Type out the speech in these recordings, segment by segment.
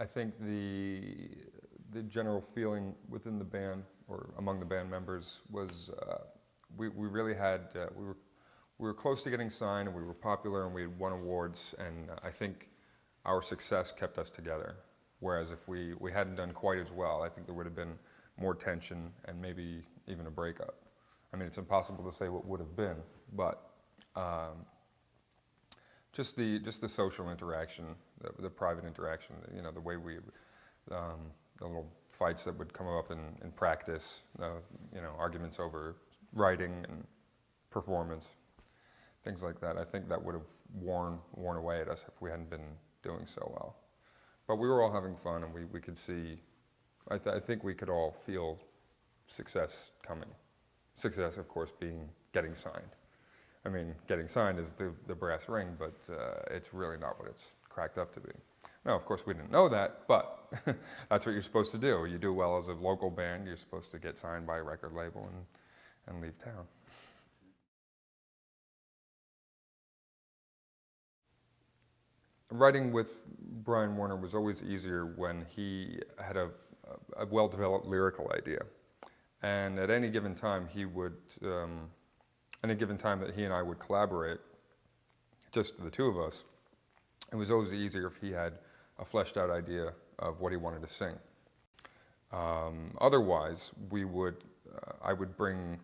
I think the general feeling within the band or among the band members was we really had we were close to getting signed, and we were popular, and we had won awards, and I think our success kept us together. Whereas if we hadn't done quite as well, I think there would have been more tension and maybe even a breakup. I mean, it's impossible to say what would have been, but just the social interaction, the private interaction, you know, the way we, the little fights that would come up in practice, you know, arguments over writing and performance, things like that. I think that would have worn away at us if we hadn't been doing so well. But we were all having fun, and we could see, I think we could all feel success coming. Success, of course, being getting signed. I mean, getting signed is the brass ring, but it's really not what it's cracked up to be. Now, of course, we didn't know that, but that's what you're supposed to do. You do well as a local band, you're supposed to get signed by a record label and leave town. Writing with Brian Warner was always easier when he had a well-developed lyrical idea. And at any given time, he would, any given time that he and I would collaborate, just the two of us, it was always easier if he had a fleshed out idea of what he wanted to sing. Otherwise, I would bring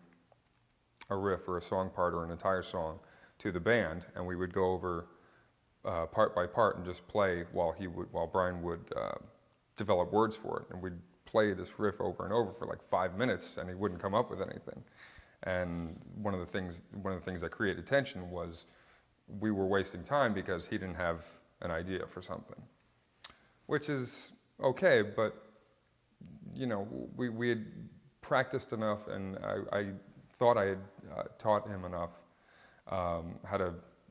a riff or a song part or an entire song to the band, and we would go over part by part and just play while Brian would develop words for it, and we'd play this riff over and over for like 5 minutes, and he wouldn't come up with anything. And one of the things that created tension was we were wasting time because he didn't have an idea for something, which is okay, but you know, we had practiced enough, and I thought I had taught him enough how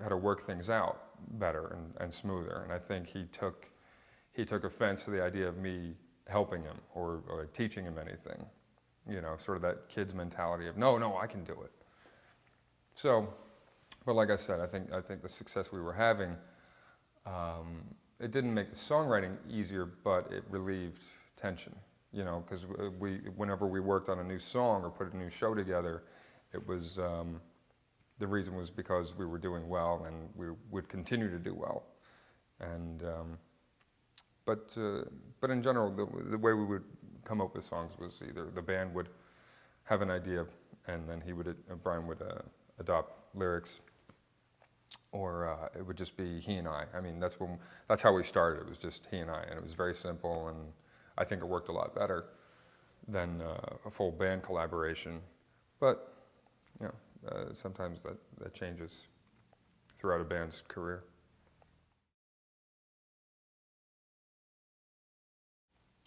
to work things out better and smoother. And I think he took offense to the idea of me helping him or like teaching him anything. You know, sort of that kid's mentality of no, I can do it. So, but like I said, I think the success we were having, it didn't make the songwriting easier, but it relieved tension. You know, because whenever we worked on a new song or put a new show together, it was the reason was because we were doing well and we would continue to do well. And but in general, the way we would come up with songs was either the band would have an idea and then Brian would adopt lyrics, or it would just be he and I. I mean, that's how we started. It was just he and I, and it was very simple, and I think it worked a lot better than a full band collaboration. But you know, sometimes that changes throughout a band's career.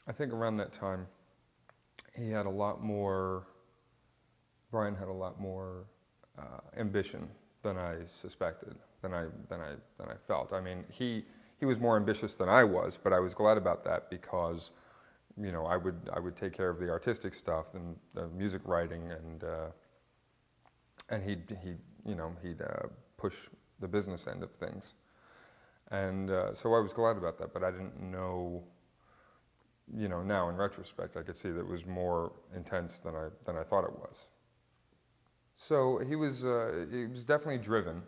I think around that time, Brian had a lot more ambition than I suspected, than I felt. I mean, he was more ambitious than I was, but I was glad about that because, you know, I would take care of the artistic stuff and the music writing, and he'd push the business end of things. And so I was glad about that, but I didn't know. You know, now in retrospect, I could see that it was more intense than I thought it was. So he was definitely driven,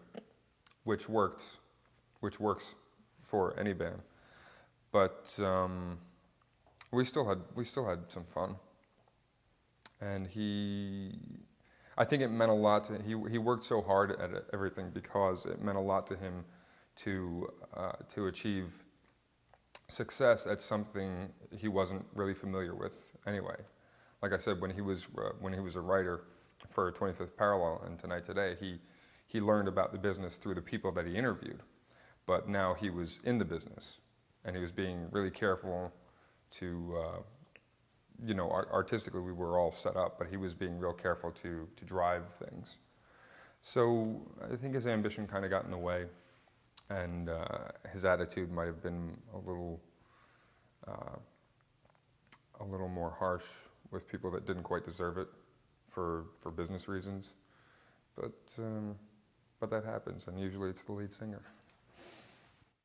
which works for any band. But we still had some fun, and I think it meant a lot to him. He worked so hard at everything because it meant a lot to him to achieve success at something he wasn't really familiar with anyway. Like I said, when he was a writer for 25th Parallel and Tonight Today, he learned about the business through the people that he interviewed. But now he was in the business, and he was being really careful to, you know, artistically we were all set up, but he was being real careful to drive things. So I think his ambition kind of got in the way. And his attitude might have been a little more harsh with people that didn't quite deserve it for business reasons. But that happens, and usually it's the lead singer.